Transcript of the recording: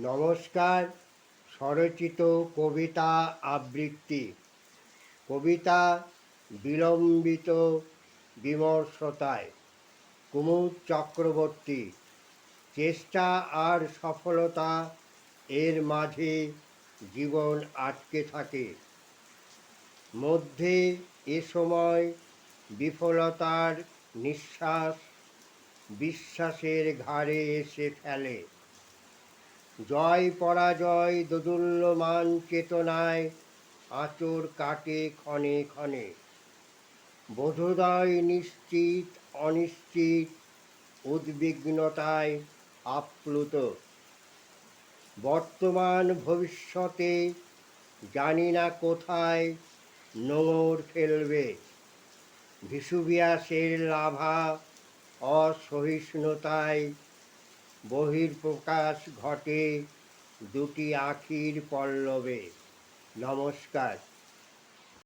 নমস্কার। স্বরচিত কবিতা আবৃত্তি। কবিতা বিলম্বিত বিমর্ষতায়। কুমুদ চক্রবর্তী। চেষ্টা আর সফলতা, এর মাঝে জীবন আটকে থাকে। মধ্যে এ সময় বিফলতার নিঃশ্বাস বিশ্বাসের ঘাড়ে এসে ফেলে। জয় পরাজয় দোদুল্যমান চেতনায় আঁচড় কাটে ক্ষণে ক্ষণে। বোধোদয় নিশ্চিত অনিশ্চিত উদ্বিগ্নতায় আপ্লুত। বর্তমান ভবিষ্যতে জানি না কোথায় নোঙর ফেলবে। ভিসুভিয়াসের লাভা অসহিষ্ণুতায় বহির্প্রকাশ ঘটে দুটি আখির পল্লবে। নমস্কার।